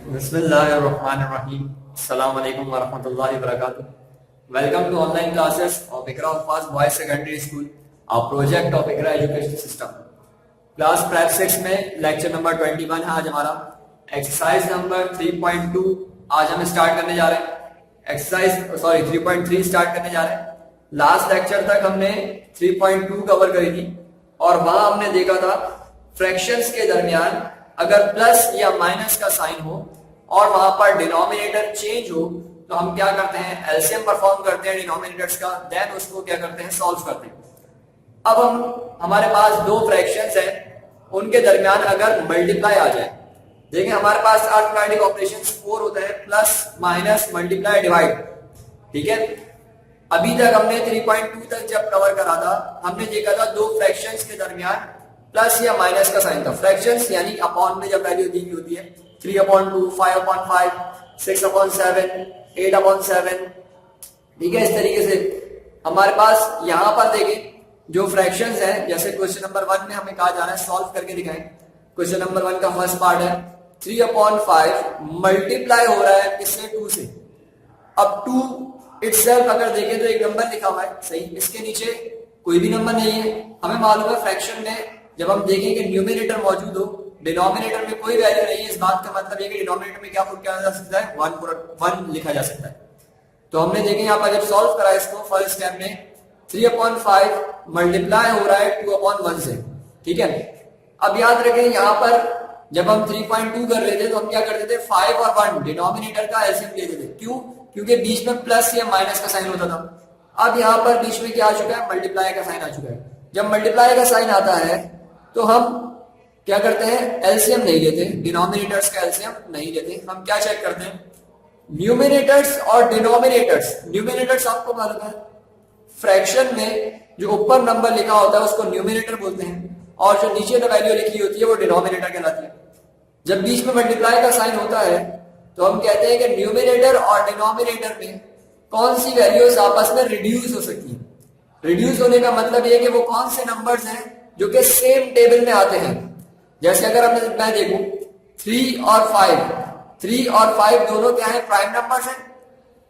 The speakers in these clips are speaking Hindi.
बिस्मिल्लाहिर्रहमानिर्रहीम। अस्सलाम वालेकुम वरहमतुल्लाहि वबरकातुह। Welcome to online classes of Iqra Fast Boys Secondary School, our project of Iqra Education System. Class prep 6 में लेक्चर नंबर 21 है आज हमारा। एक्सरसाइज नंबर 3.2 आज हम स्टार्ट करने जा रहे हैं। 3.3 स्टार्ट करने जा रहे हैं। लास्ट लेक्चर तक हमने 3.2 कवर करी थी और वहां हमने देखा था फ्रैक्शंस के दरमियान अगर प्लस या माइनस का साइन हो और वहां पर डिनोमिनेटर चेंज हो तो हम क्या करते हैं, एलसीएम परफॉर्म करते हैं डिनोमिनेटर्स का, देन उसको क्या करते हैं, सॉल्व करते हैं। अब हमारे पास दो फ्रैक्शंस हैं, उनके दरमियान अगर मल्टीप्लाई आ जाए, देखिए हमारे पास अरिथमेटिक ऑपरेशंस 4 होता है, प्लस माइनस मल्टीप्लाई डिवाइड। ठीक है, अभी तक हमने 3.2 तक जब कवर करा था हमने देखा था दो फ्रैक्शंस के दरमियान प्लस या माइनस का साइन था। फ्रैक्शंस यानी अपॉन में जब वैल्यू दी हुई होती है 3/2, 5/5, 6/7, 8/7। ठीक है, इस तरीके से हमारे पास यहां पर देखें जो फ्रैक्शंस हैं, जैसे क्वेश्चन नंबर 1 में हमें कहा जा रहा है सॉल्व करके दिखाएं। क्वेश्चन नंबर 1 का फर्स्ट पार्ट है 3/5 मल्टीप्लाई हो रहा है किससे, 2 से। अब 2 इटसेल्फ अगर देखें तो एक नंबर लिखा हुआ है, सही, इसके नीचे कोई भी नंबर नहीं है। हमें मालूम है फ्रैक्शन में जब हम देखें कि न्यूमिनेटर मौजूद हो, डिनोमिनेटर में कोई वैल्यू नहीं है, इस बात का मतलब ये कि डिनोमिनेटर में क्या पुट किया जा सकता है, 1 लिखा जा सकता है। तो हमने देखें यहाँ पर जब सॉल्व करा इसको फर्स्ट स्टेप में 3/5 मल्टीप्लाई हो रहा है 2/1 से। ठीक है, अब याद रखें यहाँ पर जब हम 3.2 कर रहे थे तो हम क्या करते थे, 5 और 1 डिनोमिनेटर का एलसीएम लेते थे। क्यों? क्योंकि बीच में प्लस या माइनस का साइन होता था। अब यहाँ पर बीच में क्या आ चुका है, मल्टीप्लाई का साइन आ चुका है। जब मल्टीप्लाई का साइन आता है तो हम क्या करते हैं, एलसीएम नहीं लेते, डिनोमिनेटर्स का एलसीएम नहीं लेते। हम क्या चेक करते हैं, न्यूमिनेटर्स और डिनोमिनेटर्स। न्यूमिनेटर्स आपको मालूम है फ्रैक्शन में जो ऊपर नंबर लिखा होता है उसको न्यूमिनेटर बोलते हैं और जो नीचे वैल्यू लिखी होती है वो डिनोमिनेटर कहलाती है। जब बीच में मल्टीप्लाई का साइन होता है तो हम कहते हैं कि न्यूमिनेटर और डिनोमिनेटर में कौन सी वैल्यूज आपस में रिड्यूस हो सकती है। रिड्यूस होने का मतलब ये कि वो कौन से नंबर्स हैं जो कि सेम टेबल में आते हैं। जैसे अगर मैं देखूं 3 और 5 दोनों क्या है, प्राइम नंबर्स हैं।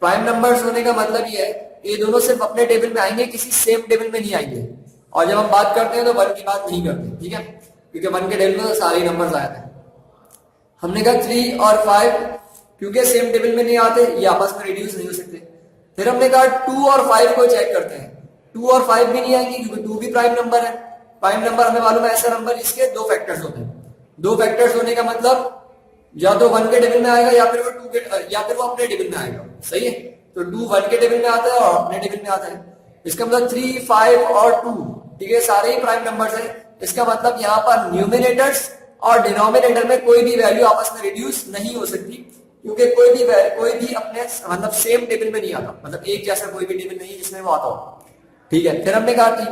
प्राइम नंबर्स होने का मतलब ये है ये दोनों सिर्फ अपने टेबल में आएंगे, किसी सेम टेबल में नहीं आएंगे। और जब हम बात करते हैं तो 1 की बात नहीं करते, ठीक है, क्योंकि 1 के टेबल में तो सारे नंबर्स आए थे। हमने कहा 3 और 5 क्योंकि सेम टेबल में नहीं आते, ये आपस में रिड्यूस नहीं हो सकते। फिर हमने कहा 2 और 5 को चेक करते हैं, 2 और 5 भी नहीं आएंगे क्योंकि 2 भी प्राइम नंबर है। प्राइम नंबर हमें मालूम है ऐसा नंबर इसके 2 फैक्टर्स होते हैं। 2 फैक्टर्स होने का मतलब या तो 1 के टेबल में आएगा या फिर वो 2 के या फिर वो अपने टेबल में आएगा, सही है। तो 2 1 के टेबल में आता है और अपने टेबल में आता है। इसका मतलब 3, 5 और 2, ठीक है, सारे ही प्राइम नंबर्स हैं। इसका मतलब यहाँ पर न्यूमिनेटर्स और डिनोमिनेटर में कोई भी वैल्यू आपस में रिड्यूस नहीं हो सकती, क्योंकि कोई भी अपने मतलब सेम टेबल में नहीं आता, मतलब एक जैसा कोई भी टेबल नहीं जिसमें वो आता हो। ठीक है, फिर हमने कहा कि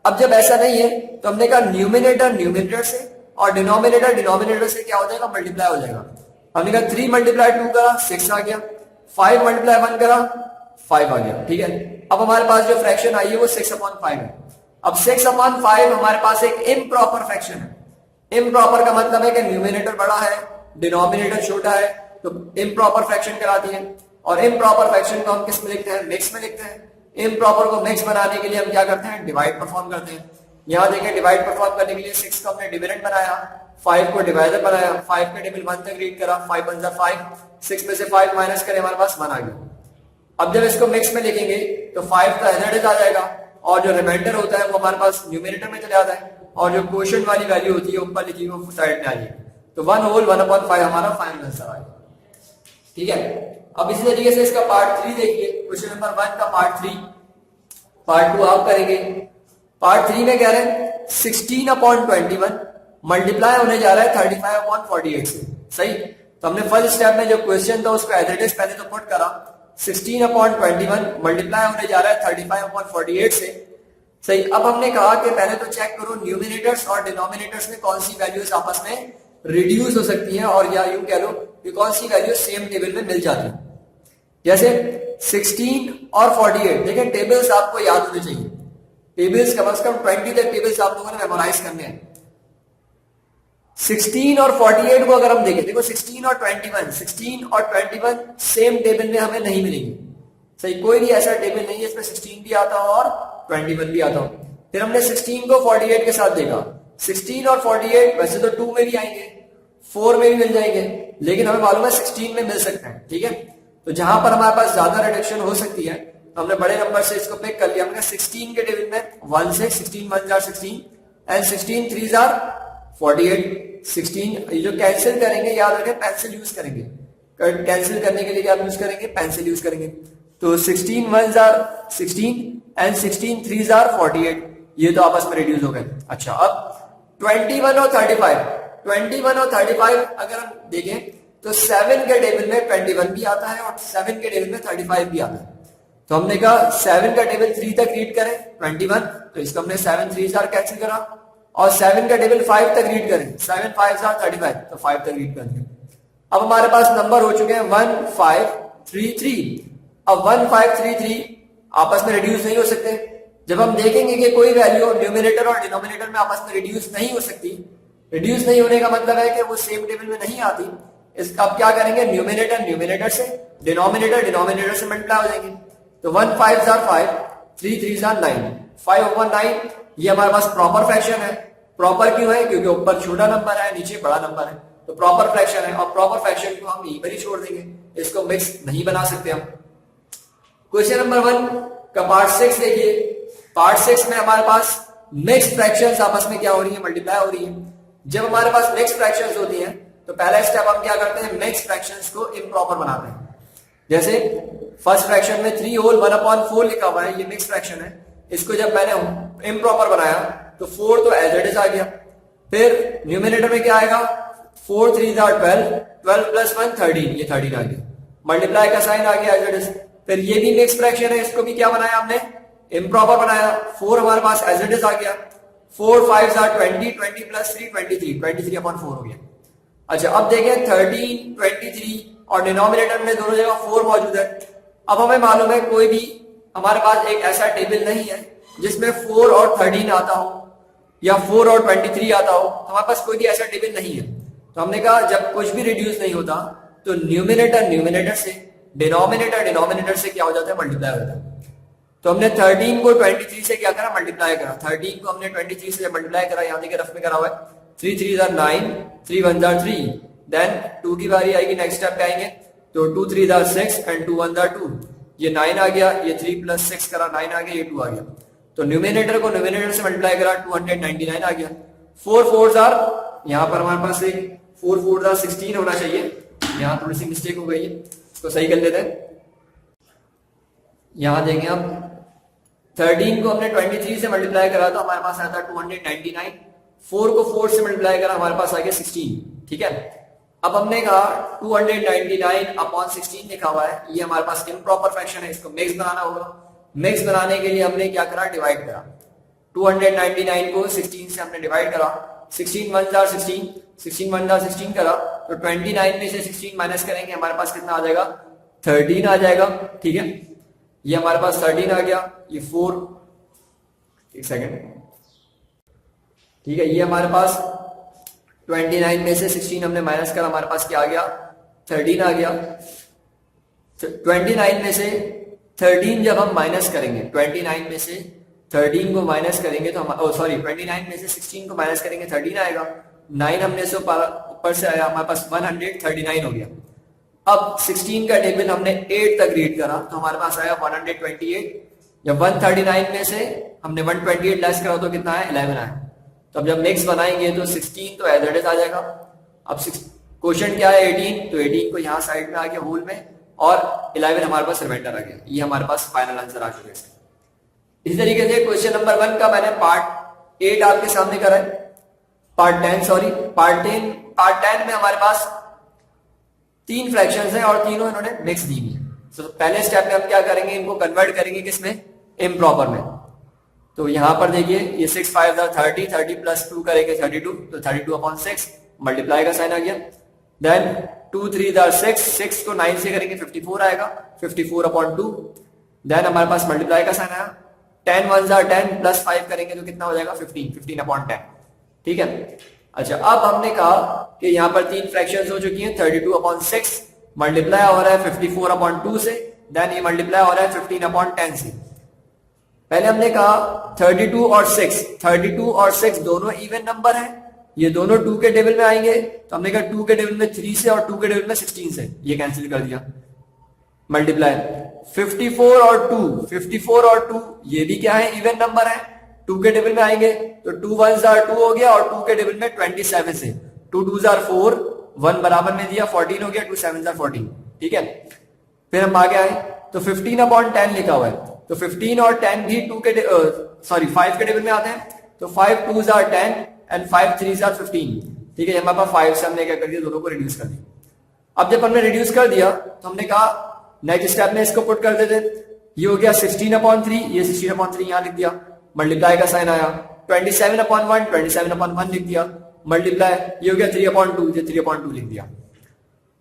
अब जब ऐसा नहीं है तो हमने कहा न्यूमिनेटर न्यूमिनेटर से और डिनोमिनेटर डिनोमिनेटर से क्या हो जाएगा, मल्टीप्लाई हो जाएगा। हमने कहा 3 मल्टीप्लाई 2 करा 6 आ गया, 5 मल्टीप्लाई 1 करा 5 आ गया। ठीक है, अब हमारे पास जो फ्रैक्शन आई है वो 6/5 है। अब 6/5 हमारे पास एक इम्प्रॉपर फ्रैक्शन है। इम्प्रॉपर का मतलब है कि न्यूमिनेटर बड़ा है, डिनोमिनेटर छोटा है, तो इम्प्रॉपर फ्रैक्शन कराती है। और इम्प्रॉपर फ्रैक्शन को हम किस में लिखते हैं, मिक्स में लिखते हैं। इम्प्रॉपर को मिक्स बनाने के लिए हम क्या करते हैं, डिवाइड परफॉर्म करते हैं। यहाँ देखें डिवाइड परफॉर्म करने के लिए 6 को हमने डिविडेंड बनाया, 5 को डिवाइडर बनाया, 5 के टेबल 1 तक रीड करा, 5 1 5, 6 में से 5 माइनस करें हमारे पास 1 आ गया। अब जब इसको मिक्स में लिखेंगे तो 5 का एज आ जाएगा और जो रिमाइंडर होता है वो हमारे पास न्यूमिनेटर में चले आता है और जो क्वोशिएंट वाली वैल्यू होती है ऊपर लिखी वो साइड में आ जाएगी। तो 1 होल 1/5 हमारा फाइनल आंसर आएगा। ठीक है, अब इसी तरीके से इसका पार्ट 3 देखिए, क्वेश्चन नंबर 1 का पार्ट 3। पार्ट 2 आप करेंगे। पार्ट 3 में कह रहे हैं 16/21 मल्टीप्लाई होने जा रहा है 35/48 से, सही। तो हमने फर्स्ट स्टेप में जो क्वेश्चन था उसको एज इट इज पहले तो पुट करा, 16/21 मल्टीप्लाई होने जा रहा है 35/48 से, सही। अब हमने कहा कि पहले तो चेक करो न्यूमिनेटर्स और डिनोमिनेटर्स में कौन सी वैल्यूज आपस में रिड्यूस हो सकती हैं और या यूं कह लो कि कौन सी वैल्यू सेम टेबल में मिल जाती है। जैसे 16 और 48, देखें टेबल्स आपको याद होने चाहिए, टेबल्स कम से कम 20 तक टेबल्स आप लोगों ने मेमोराइज करने हैं। 16 और 48 को अगर हम देखें, देखो 16 और 21 सेम टेबल में हमें नहीं मिलेंगे। सही, कोई भी ऐसा टेबल नहीं है इसमें 16 भी आता हो और 21 भी आता हो। फिर हमने 16 को 48 के साथ देखा, 16 और 48 वैसे तो 2 में भी आएंगे, 4 में भी मिल जाएंगे, लेकिन हमें मालूम है 16 में मिल सकते हैं। ठीक है, तो जहां पर हमारे पास ज्यादा रिडक्शन हो सकती है हमने बड़े नंबर से इसको पिक कर लिया। हमने 16 के टेबल में 1 से 16 1 जार 16 एंड 16 3 जार 48। 16 ये जो कैंसिल करेंगे, याद रखें पेंसिल यूज करेंगे, कैंसिल करने के लिए क्या यूज करेंगे, पेंसिल यूज करेंगे। तो 16 1 जार 16 एंड 16 3 जार 48, ये तो आपस में रिड्यूस हो गए। अच्छा, अब 21 और 35 अगर हम देखें तो 7 के टेबल में 21 भी आता है और 7 के टेबल में 35 भी आता है। तो हमने कहा 7 का टेबल 3 तक रीड करें 21, तो इसको हमने 7 3 जार कैंसिल करा, और 7 का टेबल 5 तक रीड करें, 7 5 जार 35, तो 5 तक रीड कर दिया। अब हमारे पास नंबर हो चुके हैं 1533। अब 1533 आपस में रिड्यूस नहीं हो सकते। जब हम देखेंगे कि कोई वैल्यू न्यूमिनेटर और डिनोमिनेटर में आपस में रिड्यूस नहीं हो सकती, रिड्यूस नहीं होने का मतलब है कि वो सेम टेबल में नहीं आती। इसका अब क्या करेंगे, न्यूमिनेटर से, डिनोमिनेटर से मल्टीप्लाई हो जाएंगे। तो 1 5 जार 5, 3 3 जार 9, 5/9। ये हमारे पास प्रॉपर फ्रैक्शन है। प्रॉपर क्यों है, क्योंकि ऊपर छोटा नंबर है नीचे बड़ा नंबर है, तो प्रॉपर फ्रैक्शन है। और प्रॉपर फ्रैक्शन को हम यहीं पर ही छोड़ देंगे, इसको मिक्स नहीं बना सकते हम। क्वेश्चन नंबर 1 का पार्ट 6 देखिए। पार्ट 6 में हमारे पास मिक्स्ड फ्रैक्शंस आपस में क्या हो रही है, मल्टीप्लाई हो रही है। जब हमारे पास मिक्स्ड फ्रैक्शंस होती हैं तो पहला स्टेप हम क्या करते हैं, मिक्स्ड फ्रैक्शंस को इम्प्रॉपर बनाते हैं। जैसे फर्स्ट फ्रैक्शन में 3 होल 1/4 लिखा हुआ है, ये मिक्स्ड फ्रैक्शन है। इसको जब मैंने इम्प्रॉपर बनाया तो 4 तो एज इट इज आ गया। फिर न्यूमिनेटर में क्या आएगा, 4 3 जार 12, 12 + 1 13, ये 13 आ गया। मल्टीप्लाई का साइन आ गया एज इट इज। फिर ये भी मिक्स्ड फ्रैक्शन है, इसको भी क्या बनाया हमने, इम्प्रॉपर बनाया। 4 हमारे पास एज इट इज आ गया। 4 5 जार 20, 20 + 3 23, 23/4 हो गया। अच्छा, अब देखें 13 23 और डिनोमिनेटर में दोनों जगह 4 मौजूद है। अब हमें मालूम है कोई भी हमारे पास एक ऐसा टेबल नहीं है जिसमें 4 और 13 आता हो या 4 और 23 आता हो, हमारे पास कोई भी ऐसा टेबल नहीं है। तो हमने कहा जब कुछ भी रिड्यूस नहीं होता तो न्यूमिनेटर से, डिनोमिनेटर से क्या हो जाता है, मल्टीप्लाई हो जाता है। तो हमने 13 को 23 से क्या करा, मल्टीप्लाई करा। 13 को हमने 23 से मल्टीप्लाई करा, यहां देखिए रफ में करा हुआ है। 3 3 जार 9, 3 1 जार 3। देन 2 की बारी आएगी, नेक्स्ट स्टेप पे आएंगे तो 2 3 जार 6 एंड 2 1 जार 2। ये 9 आ गया, ये 3 + 6 करा 9 आ गया, ये 2 आ गया। तो न्यूमिनेटर को न्यूमिनेटर से मल्टीप्लाई करा, 299 आ गया। 4 4 जार, यहां पर हमारे पास एक 4 4 जार 16 होना चाहिए, यहां थोड़ी सी मिस्टेक हो गई है, इसको सही कर लेते हैं। यहां देखें अब 13 को हमने 23 से मल्टीप्लाई करा तो हमारे पास आया था 299। 4 को 4 से मल्टीप्लाई करा, हमारे पास आ गया 16। ठीक है, अब हमने कहा 299/16 लिखा हुआ है, ये हमारे पास इम्प्रॉपर फ्रैक्शन है, इसको मिक्स बनाना होगा। मिक्स बनाने के लिए हमने क्या करा, डिवाइड करा। 299 को 16 से हमने डिवाइड करा। 16 1 जार 16, 16 1 जार 16 करा तो 29 में से 16 माइनस करेंगे, हमारे पास कितना आ जाएगा, 13 आ जाएगा। ठीक है, ये हमारे पास 13 आ गया। ये 4, एक सेकेंड, ठीक है, ये हमारे पास 29 में से 16 हमने माइनस करा, हमारे पास क्या आ गया, 13 आ गया। 29 में से 13 जब हम माइनस करेंगे, 29 में से 13 को माइनस करेंगे तो हम, सॉरी 29 में से 16 को माइनस करेंगे 13 आएगा। 9 हमने से ऊपर से आया, हमारे पास 139 हो गया। अब 16 का टेबल हमने 8 तक रीड करा तो हमारे पास आया 128। जब 139 में से हमने 128 लेस करा तो कितना है, 11 आया। तो अब जब मिक्स बनाएंगे तो 16 तो एज इट इज आ जाएगा। अब क्वेश्चन क्या है, 18, तो 18 को यहाँ साइड में आ गया होल में, और 11 हमारे पास रिमाइंडर आ गया। ये हमारे पास फाइनल आंसर आ चुके हैं। इसी तरीके से क्वेश्चन नंबर 1 का मैंने पार्ट 8 आपके सामने करा है, पार्ट 10 में हमारे पास 3 फ्रैक्शंस हैं और तीनों इन्होंने मिक्स दी हुई। तो पहले स्टेप में हम क्या करेंगे, इनको कन्वर्ट करेंगे किसमें, इम्प्रॉपर में। तो यहां पर देखिए ये 6 5 30, 30 + 2 करेंगे 32, तो 32/6, मल्टीप्लाई का साइन आ गया। देन 2 3 6, 6 को 9 से करेंगे 54 आएगा, 54/2। देन हमारे पास मल्टीप्लाई का साइन आया। 10 1 10 + 5 करेंगे तो कितना हो जाएगा, 15, 15/10। ठीक है, अच्छा, अब हमने कहा कि यहाँ पर तीन फ्रैक्शंस हो चुकी हैं, 32/6 मल्टीप्लाई हो रहा है 54/2 से, देन ये मल्टीप्लाई हो रहा है 15/10 से। पहले हमने कहा 32 और 6 दोनों इवन नंबर है, ये दोनों 2 के टेबल में आएंगे, तो हमने कहा 2 के टेबल में 3 से और 2 के टेबल में 16 से, ये कैंसिल कर दिया। मल्टीप्लाई 54 और 2 ये भी क्या है, इवन नंबर है, 2 के टेबल में आएंगे, तो 2 1s are 2 हो गया, और 2 के टेबल में 27 से 2 2s are 4, 1 बराबर में दिया 14 हो गया, 2 7s are 14। ठीक है, फिर हम आगे आए तो 15/10 लिखा हुआ है, तो 15 और 10 भी 5 के टेबल में आते हैं, तो 5 2s are 10 and 5 3s are 15। ठीक है, हमारे पास 5 से हमने क्या कर दिया, दोनों को रिड्यूस कर दिया। अब जब हमने रिड्यूस कर दिया तो हमने कहा नेक्स्ट स्टेप में इसको पुट कर देते, ये हो गया 16/3, ये 16/3 यहां लिख दिया, मल्टीप्लाई का साइन आया, 27/1 लिख दिया, मल्टीप्लाई ये हो गया 3/2, ये 3/2 लिख दिया।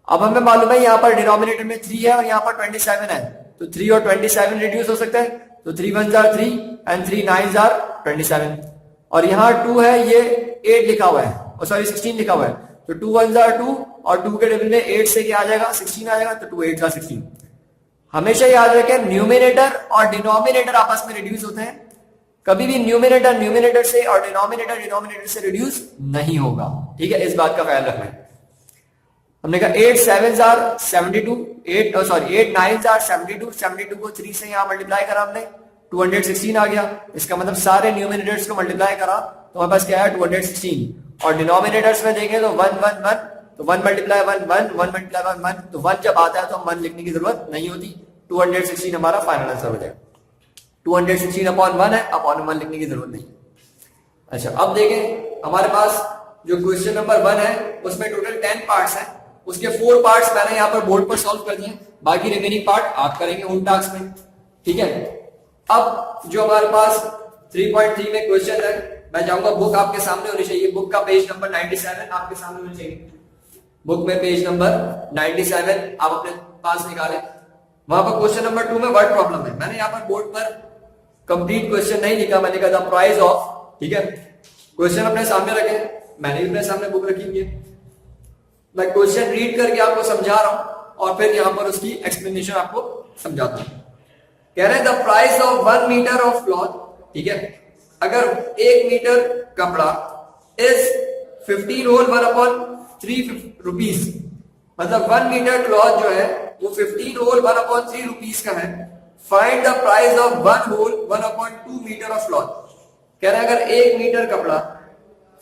अब हमें मालूम है यहाँ पर डिनोमिनेटर में 3 है और यहाँ पर 27 है, तो 3 और 27 रिड्यूस हो सकता है, तो 3 1s are 3 and 3 9s are 27, और यहाँ 2 है, ये 8 लिखा हुआ है, और सॉरी 16 लिखा हुआ है, तो 2 1s are 2 और 2 के टेबल में 8 से क्या आ जाएगा, 16 आ जाएगा, तो 2 8s are 16। हमेशा याद रखें न्यूमिनेटर और डिनोमिनेटर आपस में रिड्यूस होते हैं, कभी भी न्यूमिनेटर से और डिनोमिनेटर से रिड्यूस नहीं होगा। ठीक है, इस बात का ख्याल रखना है। हमने कहा 8 7s are 72, 8 9s are 72 को 3 से यहां मल्टीप्लाई करा हमने, 216 आ गया। इसका मतलब सारे न्यूमिनेटर्स को मल्टीप्लाई करा तो हमारे पास क्या है, 216, और डिनोमिनेटर्स में देखें तो 1 1 1, तो 1 मल्टीप्लाई 1 1 1 मल्टीप्लाई 1 1, तो 1 जब आता है तो हम 1 लिखने की जरूरत नहीं होती, 216 हमारा फाइनल आंसर हो जाएगा। 216/1 है, अपॉन 1 लिखने की जरूरत नहीं। अच्छा, अब देखें हमारे पास जो क्वेश्चन नंबर 1 है उसमें टोटल 10 पार्ट्स हैं, उसके 4 पार्ट्स मैंने यहाँ पर बोर्ड पर सॉल्व कर दिए, बाकी रिमेनिंग पार्ट आप करेंगे उन टास्क में। ठीक है, अब जो हमारे पास 3.3 में क्वेश्चन है, मैं चाहूंगा बुक आपके सामने होनी चाहिए, बुक का पेज नंबर 97 आपके सामने होना चाहिए। बुक में पेज नंबर 97 आप अपने पास निकालें, वहां पर क्वेश्चन नंबर 2 में वर्ड प्रॉब्लम है। मैंने यहाँ पर बोर्ड पर कंप्लीट क्वेश्चन नहीं लिखा, मैंने कहा द प्राइस ऑफ, ठीक है, क्वेश्चन अपने सामने रखे, मैंने भी अपने सामने बुक रखी है, मैं क्वेश्चन रीड करके आपको समझा रहा हूं और फिर यहां पर उसकी एक्सप्लेनेशन आपको समझाता हूं। कह रहे हैं the price of 1 meter of cloth, ठीक है, अगर 1 मीटर कपड़ा इज 15 होल 1/3 रुपीज, मतलब 1 मीटर क्लॉथ जो है वो 15 होल 1/3 रुपीज का है। Find the price of 1 whole 1/2 meter of cloth. कह रहे हैं अगर 1 मीटर कपड़ा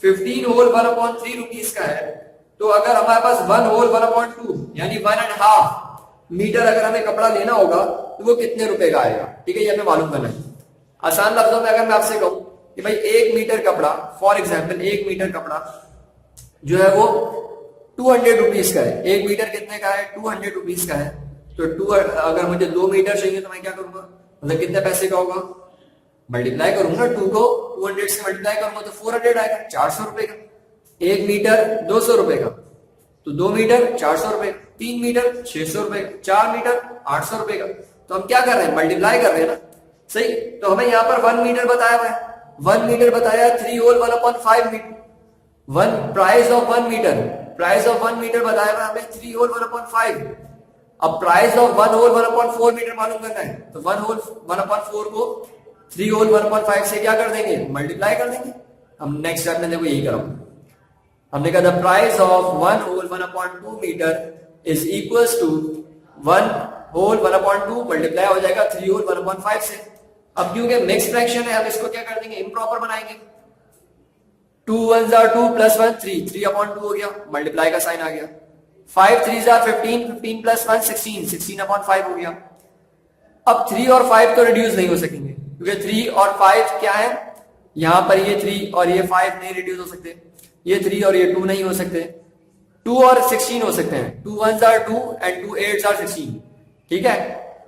15 होल 1/3 रुपीज का है, तो अगर हमारे पास 1 होल 1/2 यानी 1.5 मीटर अगर हमें कपड़ा लेना होगा तो वो कितने रुपए का आएगा। ठीक है, ये हमें मालूम करना है। आसान लफ्जों में अगर मैं आपसे कहूं कि भाई 1 मीटर कपड़ा, फॉर एग्जाम्पल 1 मीटर कपड़ा जो है वो 200 रुपीज का है। 1 मीटर कितने का है, 200 रुपीज का है। तो अगर मुझे 2 मीटर चाहिए तो मैं क्या करूंगा, मतलब कितने पैसे का होगा, मल्टीप्लाई करूंगा 2 को 200 से मल्टीप्लाई करूंगा तो 400 आएगा, 400 रुपए का। 1 मीटर 200 रुपए का, तो 2 मीटर 400 रुपए, 3 मीटर 600 रुपए, 4 मीटर 800 रुपए का। तो हम क्या कर रहे हैं, मल्टीप्लाई कर रहे हैं ना, सही। तो हमें यहाँ पर 1 मीटर बताया हुआ है, 1 मीटर बताया 3 whole 1/5 meter. Price of 1 meter, price of 1 meter बताया हुआ हमें 3 होल 1/5। अब प्राइस ऑफ 1 होल 1/4 मीटर मालूम करना है, तो 1 होल 1/4 को 3 होल 1/5 से क्या कर देंगे, मल्टीप्लाई कर देंगे। हम नेक्स्ट स्टेप में देखो यही करो, हमने कहा the price of 1 whole 1/2 meter is equals to 1 whole 1/2 multiply हो जाएगा 3 होल 1/5 से। अब क्योंकि मिक्स फ्रैक्शन है, हम इसको क्या कर देंगे, इम्प्रॉपर बनाएंगे। 2 1s are 2 प्लस 1 3, 3/2 हो गया, मल्टीप्लाई का साइन आ गया। 5 3s are 15, 15 प्लस 1 16, 16/5 हो गया। अब 3 और 5 तो रिड्यूस नहीं हो सकेंगे, क्योंकि 3 और 5 क्या है, यहां पर ये 3 और ये 5 नहीं रिड्यूस हो सकते, ये 3 और ये 2 नहीं हो सकते, 2 और 16 हो सकते हैं। 2 1s are 2 and 2 8s are 16। ठीक है,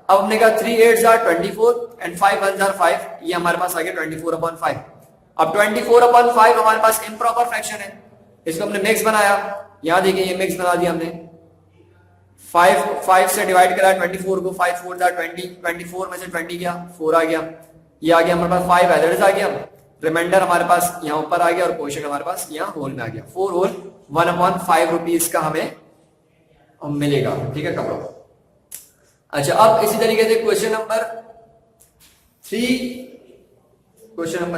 अब हमने कहा 3 8s are 24 and 5 1s are 5, ये हमारे पास आ गया 24/5। अब 24/5 हमारे पास इम्प्रॉपर फ्रैक्शन है, इसको हमने मिक्स बनाया, यहां देखिए ये मिक्स बना दिया हमने। 5 से डिवाइड करा 24 को, 5 4s are 20, 24 में से 20 गया, 4 आ गया, ये आ गया हमारे पास 5 इधर आ गया, रिमाइंडर हमारे पास यहाँ ऊपर आ गया और क्वेश्चन हमारे पास यहाँ होल में आ गया। 4 होल 1/5 रुपीज का हमें मिलेगा, ठीक है कपड़ों। अच्छा, अब इसी तरीके से क्वेश्चन नंबर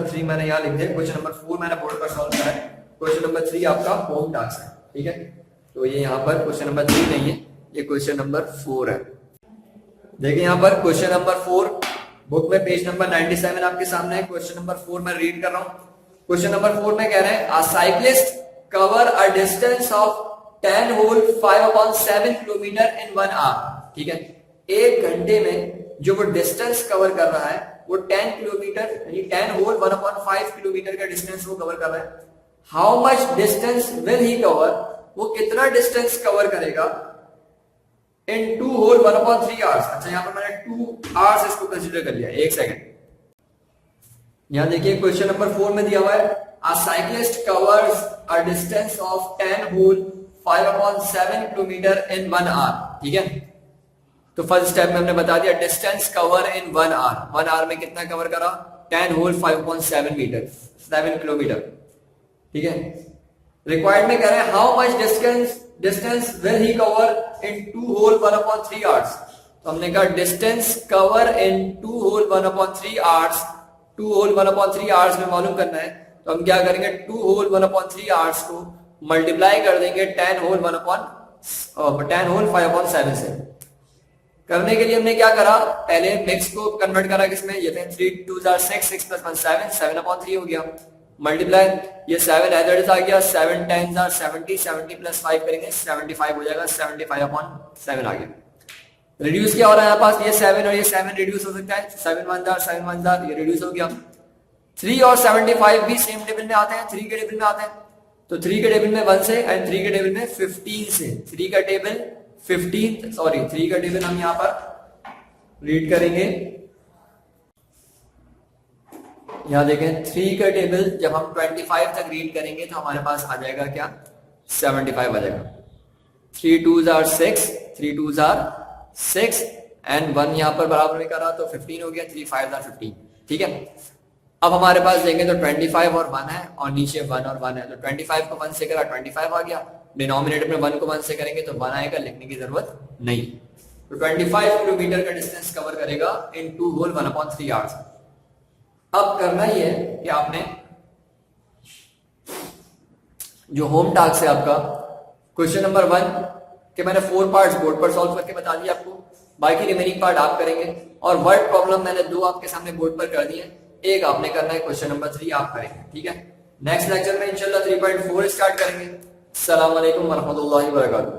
3 मैंने यहाँ लिख दिया, क्वेश्चन नंबर 4 मैंने बोर्ड पर सॉल्व करा है, क्वेश्चन नंबर 3 आपका होम टास्क है, ठीक है। तो ये यहाँ पर क्वेश्चन नंबर 3 नहीं है, ये क्वेश्चन नंबर 4 है। देखिए यहाँ पर क्वेश्चन नंबर 4 बुक में पेज नंबर 97 आपके सामने है। क्वेश्चन नंबर 4 मैं रीड कर रहा हूँ। क्वेश्चन नंबर 4 में कह रहे हैं, a cyclist cover a distance of 10 whole 5/7 kilometer in 1 hour, ठीक है। एक घंटे में जो वो डिस्टेंस कवर कर रहा है वो 10 किलोमीटर यानी 10 होल 1/5 किलोमीटर का डिस्टेंस वो कवर कर रहा है। How much distance will he cover, वो कितना डिस्टेंस कवर करेगा इन 2 होल 1/3 आवर्स। अच्छा, यहां पर मैंने 2 आवर्स इसको कंसीडर कर लिया। एक सेकंड, यहां देखिए क्वेश्चन नंबर 4 में दिया हुआ है, a cyclist covers a distance of 10 whole 5/7 kilometer in 1 hour, ठीक है। तो फर्स्ट स्टेप में हमने बता दिया distance cover in 1 hour. 1 hour में कितना कवर करा, 10 होल 5/7 मीटर 7 किलोमीटर, ठीक है। रिक्वायर्ड में कह रहे हैं how much distance will he cover in 2 whole 1/3 hours. तो हमने कहा distance cover in 2 whole 1/3 hours, 2 whole 1/3 hours में मालूम करना है। तो हम क्या करेंगे, 2 होल 1/3 आवर्स को मल्टीप्लाई कर देंगे 10 होल 5/7 से। करने के लिए हमने क्या करा, पहले मिक्स को कन्वर्ट करा किसमें, ये थे 3 2 6 6 + 1 7 7/3 हो गया। मल्टीप्लाई ये 7 एज आ गया, 7 10 70 70 + 5 करेंगे 75 हो जाएगा, 75/7 आ गया। रिड्यूस क्या हो रहा है यहाँ पास, ये 7 और ये 7 रिड्यूस हो सकता है, 7 1 जार ये रिड्यूस हो गया। 3 और 75 भी सेम टेबल में आते हैं, 3 के टेबल में आते हैं। तो 3 के टेबल में 1 से एंड 3 के टेबल में 15 से, 3 का टेबल 3 का टेबल हम यहां पर रीड करेंगे। यहां देखें 3 का टेबल जब हम 25 तक रीड करेंगे तो हमारे पास आ जाएगा क्या, 75 आ जाएगा। 3 2 जार 6 3 2 जार 6 एंड 1 यहां पर बराबर में करा तो 15 हो गया, 3 5 जार 15, ठीक है। अब हमारे पास देंगे तो 25 और 1 है और नीचे 1 और 1 है, तो 25 को 1 से करा 25 आ गया, डिनोमिनेटर में 1 को 1 से करेंगे तो 1 आएगा, लिखने की जरूरत नहीं। तो 25 किलोमीटर का डिस्टेंस कवर करेगा इन 2 होल 1/3 आवर्स। अब करना ही है कि आपने जो होम टास्क है आपका क्वेश्चन नंबर 1 के मैंने 4 पार्ट्स बोर्ड पर सॉल्व करके बता दिया आपको, बाकी रिमेनिंग पार्ट आप करेंगे। और वर्ड प्रॉब्लम मैंने 2 आपके सामने बोर्ड पर कर दी है, एक आपने करना है, क्वेश्चन नंबर 3 आप करेंगे, ठीक है। नेक्स्ट लेक्चर में इंशाल्लाह 3.4 स्टार्ट करेंगे। अस्सलाम वालेकुम वरहमतुल्लाहि वबरकातुहू।